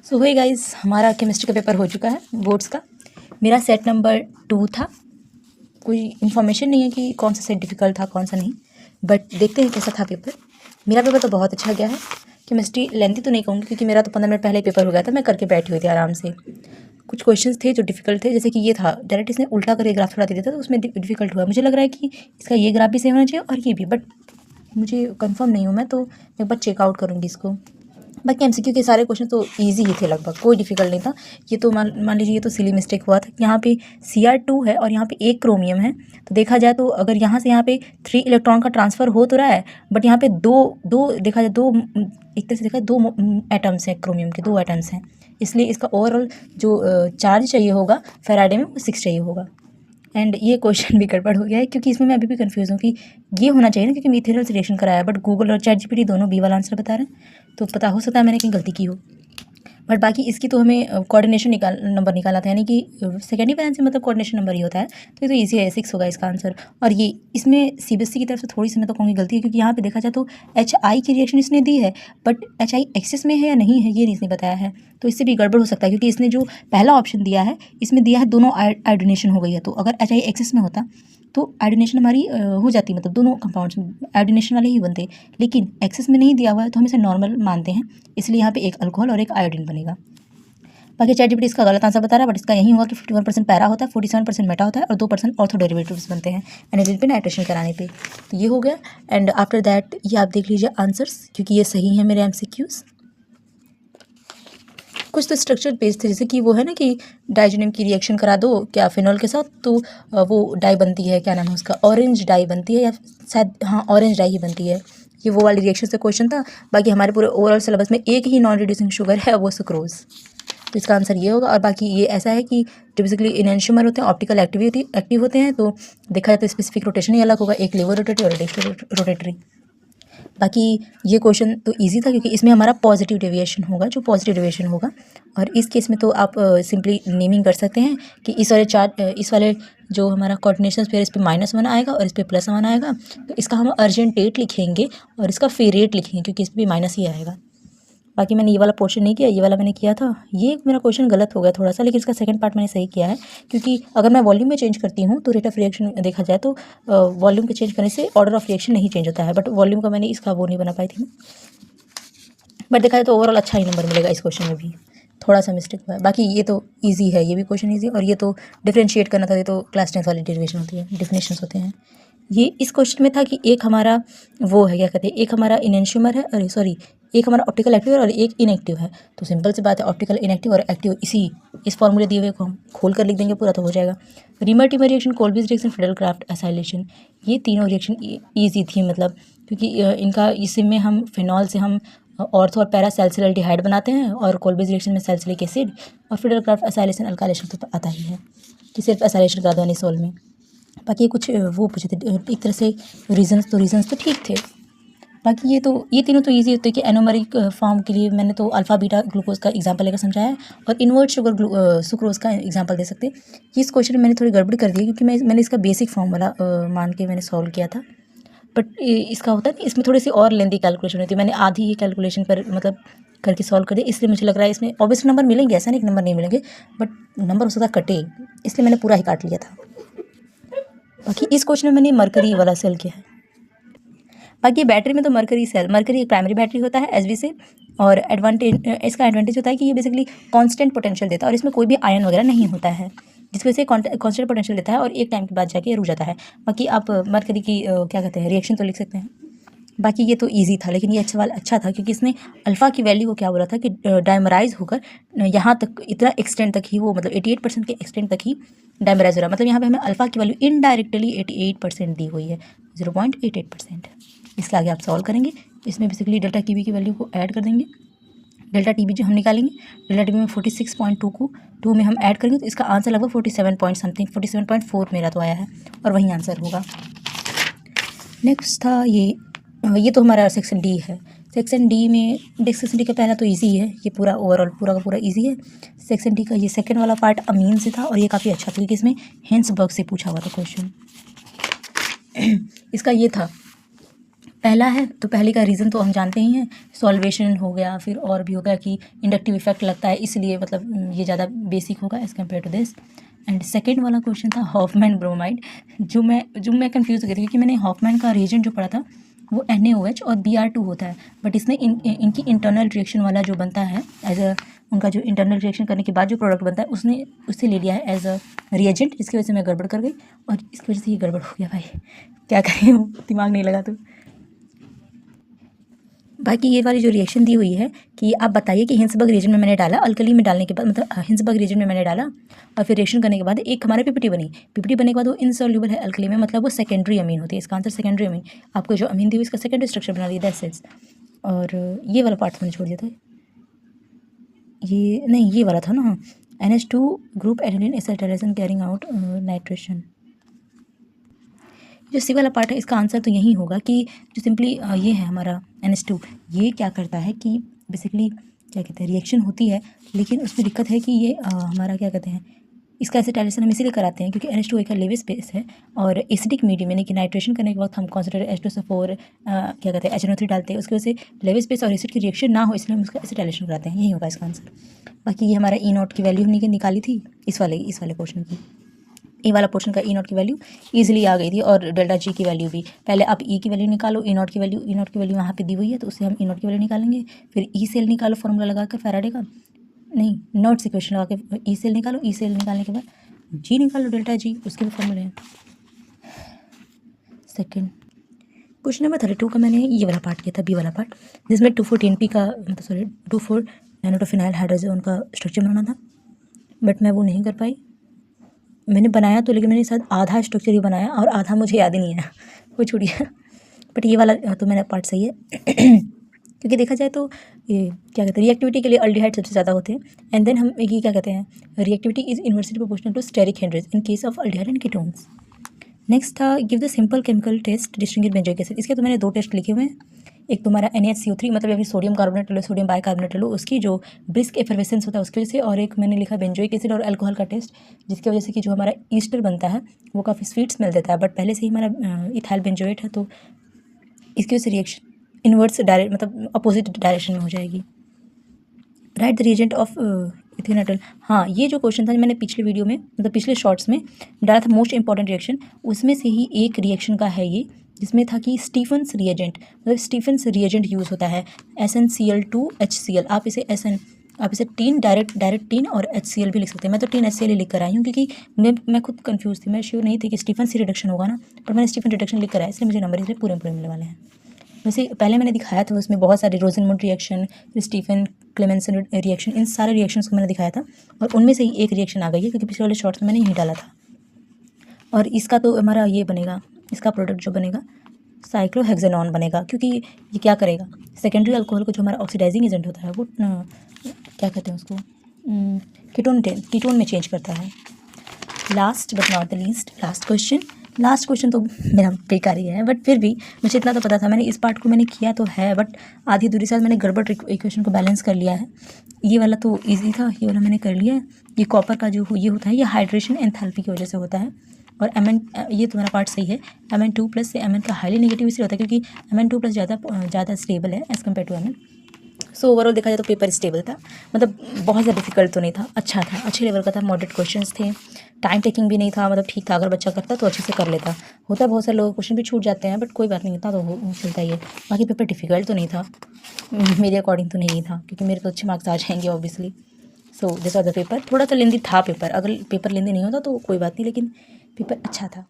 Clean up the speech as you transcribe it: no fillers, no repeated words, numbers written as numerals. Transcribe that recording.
सो hey guys, हमारा chemistry का paper हो चुका है बोर्ड्स का। मेरा सेट नंबर 2 था। कोई इन्फॉर्मेशन नहीं है कि कौन सा सेट डिफ़िकल्ट था कौन सा नहीं, बट देखते हैं कैसा था पेपर। मेरा पेपर तो बहुत अच्छा गया है। केमिस्ट्री लेंथी तो नहीं कहूँगी क्योंकि मेरा तो 15 मिनट पहले ही पेपर हो गया था, मैं करके बैठी हुई थी आराम से। कुछ क्वेश्चंस थे जो डिफ़िकल्ट थे, जैसे कि ये था डायरेक्ट इसने उल्टा करके ग्राफ थोड़ा दे दिया था, तो उसमें डिफ़िकल्ट हुआ। मुझे लग रहा है कि इसका ये ग्राफ भी सेम होना चाहिए और ये भी, बट मुझे कंफर्म नहीं हूँ मैं, तो एक बार चेकआउट करूँगी इसको। बाकी एमसीक्यू के सारे क्वेश्चन तो इजी ही थे लगभग, कोई डिफिकल्ट नहीं था। ये तो मान लीजिए ये तो सिली मिस्टेक हुआ था। यहाँ पे Cr2 है और यहाँ पे 1 क्रोमियम है, तो देखा जाए तो अगर यहाँ से यहाँ पे 3 इलेक्ट्रॉन का ट्रांसफ़र हो तो रहा है, बट यहाँ पे दो देखा जाए दो, एक तरह से देखा दो एटम्स हैं, क्रोमियम के 2 एटम्स हैं, इसलिए इसका ओवरऑल जो चार्ज चाहिए होगा फेराडे में वो 6 चाहिए होगा। एंड ये क्वेश्चन भी गड़बड़ हो गया है क्योंकि इसमें मैं अभी भी कंफ्यूज हूँ कि ये होना चाहिए ना, क्योंकि मिथेनॉल से रिएक्शन कराया, बट गूगल और ChatGPT दोनों बी वाला आंसर बता रहे हैं, तो पता हो सकता है मैंने कहीं गलती की हो। बट बाकी इसकी तो हमें कोऑर्डिनेशन नंबर निकालना था, यानी कि सेकेंड वैलेंस से मतलब कोऑर्डिनेशन नंबर ही होता है, तो ये तो ईजी है, 6 होगा इसका आंसर। और ये इसमें CBSE की तरफ से थोड़ी सी मैं तो कहूँगी गलती है, क्योंकि यहाँ पे देखा जाए तो HI की रिएक्शन इसने दी है, बट HI एक्सेस में है या नहीं है ये नहीं इसने बताया है, तो इससे भी गड़बड़ हो सकता है, क्योंकि इसने जो पहला ऑप्शन दिया है इसमें दिया है दोनों आयोडीनेशन हो गई है, तो अगर HI एक्सेस में होता तो आयोडीनेशन हमारी हो जाती, मतलब दोनों कंपाउंड्स में आयोडीनेशन वाले ही बनते, लेकिन एक्सेस में नहीं दिया हुआ है तो हम इसे नॉर्मल मानते हैं, इसलिए यहाँ पे एक अल्कोहल और एक आयोडीन बनेगा। बाकी ChatGPT इसका गलत आंसर बता रहा है, बट इसका यही हुआ कि 51% पैरा होता है, 47% मेटा होता है और 2% ऑर्थो डेरिवेटिव्स बनते हैं एनालिल पे नाइट्रेशन कराने पे, तो ये हो गया। एंड आफ्टर दैट ये आप देख लीजिए आंसर्स, क्योंकि ये सही है मेरे MCQs। कुछ तो स्ट्रक्चर पेज थे, जैसे कि वो है ना कि डाइजेनियम की रिएक्शन करा दो क्या फिनॉल के साथ, तो वो डाई बनती है, क्या नाम है उसका, ऑरेंज डाई बनती है, या शायद हाँ ऑरेंज डाई ही बनती है। ये वो वाली रिएक्शन से क्वेश्चन था। बाकी हमारे पूरे ओवरऑल सिलेबस में एक ही नॉन रिड्यूसिंग शुगर है, वो सुक्रोज, तो इसका आंसर ये होगा। और बाकी ये ऐसा है कि जो बेसिकली इनएंशियोमर होते हैं ऑप्टिकल एक्टिव होते हैं, तो देखा जाए तो स्पेसिफिक रोटेशन ही अलग होगा, एक लेवो रोटेटरी और एक रोटेटरी। बाकी ये क्वेश्चन तो इजी था क्योंकि इसमें हमारा पॉजिटिव डेविएशन होगा, जो पॉजिटिव डेविएशन होगा, और इस केस में तो आप सिंपली नेमिंग कर सकते हैं कि इस वाले जो हमारा कोऑर्डिनेशन पेयर इस पर -1 आएगा और इस पर +1 आएगा, तो इसका हम अर्जेंटेट लिखेंगे और इसका फेरेट लिखेंगे क्योंकि इस पर भी माइनस ही आएगा। बाकी मैंने ये वाला पोर्शन नहीं किया, ये वाला मैंने किया था। ये मेरा क्वेश्चन गलत हो गया थोड़ा सा, लेकिन इसका सेकंड पार्ट मैंने सही किया है, क्योंकि अगर मैं वॉल्यूम में चेंज करती हूँ तो रेट ऑफ रिएक्शन देखा जाए तो वॉल्यूम पे चेंज करने से ऑर्डर ऑफ रिएक्शन नहीं चेंज होता है, बट वॉल्यूम का मैंने इसका वो नहीं बना पाई थी, बट देखा जाए तो ओवरऑल अच्छा ही नंबर मिलेगा इस क्वेश्चन में भी। थोड़ा सा मिस्टेक हुआ है, बाकी ये तो ईजी है, ये भी क्वेश्चन ईजी, और ये तो डिफ्रेंशिएट करना था, ये तो क्लास 10th वाली डेरिवेशन होती है, डिफिनेशंस होते हैं। ये इस क्वेश्चन में था कि एक हमारा वो है, क्या कहते हैं, एक हमारा इनएंशियोमर है, अरे सॉरी, एक हमारा ऑप्टिकल एक्टिव है और एक इनएक्टिव है, तो सिंपल सी बात है, ऑप्टिकल इनएक्टिव और एक्टिव इस फॉर्मूले दिए हुए को हम खोल कर लिख देंगे, पूरा तो हो जाएगा। Reimer Tiemann reaction, Kolbe's reaction, Friedel Crafts acylation, ये तीनों रिएक्शन ईजी थी, मतलब क्योंकि इनका इसमें हम फिनॉल से हम ऑर्थो और पैरा सैलिसिलडिहाइड बनाते हैं, और कोल्बीज रिएक्शन में सैलिसिलिक एसिड, और फिडेलक्राफ्ट एसाइलेशन अल्काइलेशन तो आता ही है कि सिर्फ एसाइलेशन करा दो अनिसोल में। बाकी कुछ वो पूछे थे एक तरह से रीजंस तो ठीक थे। बाकी ये तीनों तो इजी होते हैं कि एनोमरिक फॉर्म के लिए मैंने तो अल्फ़ा बीटा ग्लूकोज का एग्जांपल लेकर समझाया है, और इन्वर्ट शुगर सुक्रोज का एग्जांपल दे सकते हैं। इस क्वेश्चन में मैंने थोड़ी गड़बड़ी कर दी क्योंकि मैंने इसका बेसिक फॉर्मूला मान के मैंने सॉल्व किया था, बट इसका होता है कि इसमें थोड़ी सी और लेंदी कैलकुलेशन होती है, मैंने आधी ही कैलकुलेशन पर मतलब करके सॉल्व कर दिया, इसलिए मुझे लग रहा है इसमें ऑब्वियसली नंबर मिलेंगे, ऐसा नहीं कि नंबर नहीं मिलेंगे, बट नंबर हो सकता कटे, इसलिए मैंने पूरा ही काट लिया था। बाकी इस क्वेश्चन में मैंने मरकरी वाला सेल किया है। बाकी बैटरी में तो मरकरी एक प्राइमरी बैटरी होता है एसवी से, और इसका एडवांटेज होता है कि ये बेसिकली कांस्टेंट पोटेंशियल देता है और इसमें कोई भी आयन वगैरह नहीं होता है, जिस वजह से कांस्टेंट पोटेंशियल देता है और एक टाइम के बाद जाके रुक जाता है। बाकी आप मरकरी की क्या कहते हैं रिएक्शन तो लिख सकते हैं। बाकी ये तो इजी था, लेकिन ये अच्छा था क्योंकि इसने अल्फ़ा की वैल्यू को क्या बोला था कि डायमराइज होकर यहाँ तक इतना एक्सटेंट तक ही वो, मतलब 88% के एक्सटेंट तक ही डायमराइज हो रहा है, मतलब यहाँ पे हमें अल्फ़ा की वैल्यू इनडायरेक्टली 88% दी हुई है, 0.88%। इसके आगे आप सॉल्व करेंगे, इसमें बेसिकली डेल्टा टी बी की वैल्यू को ऐड कर देंगे, डेल्टा टी बी जो हम निकालेंगे, डेल्टा टी बी में 46.2 को 2 में हम ऐड करेंगे, तो इसका आंसर लगभग 47 पॉइंट समथिंग, 47.4 मेरा तो आया है, और वही आंसर होगा। नेक्स्ट था ये तो हमारा सेक्शन डी है। सेक्शन डी में सेक्शन डी का पहला तो इजी है, ये पूरा ओवरऑल पूरा का पूरा इजी है। सेक्शन डी का ये सेकंड वाला पार्ट अमीन से था, और ये काफ़ी अच्छा था क्योंकि इसमें हिंसबर्ग से पूछा हुआ था क्वेश्चन। इसका ये था पहला है तो पहले का रीज़न तो हम जानते ही हैं, सॉल्वेशन हो गया, फिर और भी हो गया कि इंडक्टिव इफेक्ट लगता है, इसलिए मतलब ये ज़्यादा बेसिक होगा as compare to this. And second वाला क्वेश्चन था हॉफमैन ब्रोमाइड, जो मैं कंफ्यूज हो गई थी क्योंकि मैंने हॉफमैन का रिएजेंट जो पढ़ा था वो NaOH और Br2 होता है, बट इसने इनकी इंटरनल रिएक्शन वाला जो बनता है एज अ, उनका जो इंटरनल रिएक्शन करने के बाद जो प्रोडक्ट बनता है उसने उससे ले लिया है एज अ रिएजेंट, जिसकी वजह से मैं गड़बड़ कर गई और इसकी वजह से ये गड़बड़ हो गया भाई, क्या करें, दिमाग नहीं लगा तो। बाकी ये वाली जो रिएक्शन दी हुई है कि आप बताइए कि हिंसबर्ग रीजन में मैंने डाला, अल्कली में डालने के बाद मतलब हिंसबर्ग रीजन में मैंने डाला और फिर रिएक्शन करने के बाद एक हमारे पीपीटी बनी, पीपीटी बनने के बाद वो इनसॉल्यूबल है अल्कली में, मतलब वो सेकेंडरी अमीन होती है, इसका आंसर सेकेंडरी अमीन। आपको जो अमीन दी हुई इसका सेकेंडरी स्ट्रक्चर बना दिया दैट्स इट। और ये वाला पार्ट मैंने छोड़ दिया था, ये नहीं ये वाला था ना, हाँ, NH2 group adenine acetylation carrying out nitration. जो सी वाला पार्ट है इसका आंसर तो यही होगा कि जो सिंपली ये है हमारा NH2, ये क्या करता है कि बेसिकली क्या कहते हैं रिएक्शन होती है, लेकिन उसमें दिक्कत है कि ये हमारा क्या कहते हैं इसका एसिटाइलेशन हम इसीलिए कराते हैं क्योंकि NH2 एक लेविस बेस है और एसिडिक मीडियम यानी कि नाइट्रेशन करने के वक्त हम कॉन्सेंट्रेटेड H2SO4 क्या कहते हैं HNO3 डालते हैं, उसकी वजह से लेविस बेस और एसिड की रिएक्शन ना हो इसलिए हम उसका एसिटाइलेशन कराते हैं, यही होगा इसका आंसर। बाकी ये हमारा E0 की वैल्यू हमने निकाली थी इस वाले पोर्शन की, ई वाला पोर्शन का E0 की वैल्यू ईजिली आ गई थी और डेल्टा G की वैल्यू भी। पहले आप E की वैल्यू निकालो, E0 की वैल्यू वहाँ पे दी हुई है तो उससे हम E0 की वैल्यू निकालेंगे, फिर E सेल निकालो फॉर्मूला लगा कर फैराडे का, नहीं नॉट इक्वेशन लगा के E सेल निकालो, E सेल निकालने के बाद G निकालो डेल्टा G, उसके भी फॉर्मूले हैं। सेकेंड क्वेश्चन नंबर 32 का मैंने ये वाला पार्ट किया था, बी वाला पार्ट, जिसमें 2,4-10P का मतलब सॉरी 2,4 नैनोटोफिनाइल हाइड्रोजन का स्ट्रक्चर बनाना था, बट मैं वो नहीं कर पाई। मैंने बनाया तो लेकिन मैंने शायद आधा स्ट्रक्चर ही बनाया और आधा मुझे याद ही नहीं है, वो छूटिए। बट ये वाला तो मेरा पार्ट सही है क्योंकि देखा जाए तो ये क्या कहते हैं रिएक्टिविटी के लिए अल्डिहाइड सबसे ज़्यादा होते हैं, एंड देन हम ये क्या कहते हैं reactivity is inversely proportional to steric hindrance in case of aldehyde and ketones. Next था give the simple chemical test distinguish benzoic acid, इसके तो मैंने 2 टेस्ट लिखे हुए हैं, एक तुम्हारा NaHCO3 मतलब या फिर सोडियम कार्बोनेट लो, सोडियम बाइकार्बोनेट लो, उसकी जो ब्रिस्क एफर्वेसेंस होता है उसकी वजह से, और एक मैंने लिखा बेंजोइक एसिड और अल्कोहल का टेस्ट जिसकी वजह से कि जो हमारा ईस्टर बनता है वो काफ़ी स्वीट स्मेल देता है, बट पहले से ही हमारा इथाइल बेंजोएट है तो इसकी वजह से रिएक्शन इनवर्स डायरेक्ट मतलब अपोजिट डायरेक्शन में हो जाएगी। Right the reagent of ethanol. हाँ ये जो क्वेश्चन था मैंने पिछले वीडियो में मतलब पिछले शॉर्ट्स में डाला था मोस्ट इंपॉर्टेंट रिएक्शन, उसमें से ही एक रिएक्शन का है ये जिसमें था कि स्टीफन्स रिएजेंट मतलब स्टीफन्स रिएजेंट यूज़ होता है SnCl2HCl, आप इसे टीन डायरेक्ट टीन और HCl भी लिख सकते हैं, मैं तो टीन HCl ही लिख कर आई हूँ क्योंकि मैं खुद कंफ्यूज थी, मैं श्योर नहीं थी कि स्टीफन सी रिडक्शन होगा ना, पर मैंने स्टीफन रिडक्शन लिख कर आया इसलिए मुझे नंबर इसलिए पूरे मिलने वाले हैं। वैसे पहले मैंने दिखाया था उसमें बहुत सारे रोजनमुंड रिएक्शन, स्टीफन क्लेमेंसन रिएक्शन, इन सारे रिएक्शंस को मैंने दिखाया था और उनमें से ही एक रिएक्शन आ गई है क्योंकि पिछले वाले शॉर्ट्स में मैंने यही डाला था। और इसका तो हमारा ये बनेगा, इसका प्रोडक्ट जो बनेगा साइक्लोहेक्सेनॉन बनेगा क्योंकि ये क्या करेगा सेकेंडरी अल्कोहल को जो हमारा ऑक्सीडाइजिंग एजेंट होता है वो क्या कहते हैं उसको कीटोन में चेंज करता है। Last but not the least last question तो मेरा बेकार ही है, बट फिर भी मुझे इतना तो पता था, मैंने इस पार्ट को मैंने किया तो है बट आधी दूरी से मैंने गड़बड़ इक्वेशन को बैलेंस कर लिया है। ये वाला तो इजी था, ये वाला मैंने कर लिया है। ये कॉपर का जो ये होता है ये हाइड्रेशन एंथैल्पी की वजह से होता है और Mn ये तुम्हारा पार्ट सही है। Mn2+ से Mn का हाईली नेगेटिव इसलिए होता है क्योंकि Mn2+ ज़्यादा स्टेबल है as compare to Mn। So overall देखा जाए तो पेपर स्टेबल था, मतलब बहुत ज़्यादा डिफिकल्ट तो नहीं था, अच्छा था, अच्छे लेवल का था, मॉडरेट क्वेश्चंस थे, टाइम टेकिंग भी नहीं था, मतलब ठीक था, अगर बच्चा करता तो अच्छे से कर लेता। होता बहुत सारे लोगों क्वेश्चन भी छूट जाते हैं बट कोई बात नहीं, इतना तो चलता ही है। बाकी पेपर डिफिकल्ट तो नहीं था मेरे अकॉर्डिंग तो नहीं था क्योंकि मेरे तो अच्छे मार्क्स आ जाएंगे obviously. So this was the paper, थोड़ा सा लेंदी था पेपर, अगर पेपर लेंदी नहीं होता तो कोई बात नहीं, लेकिन पेपर अच्छा था।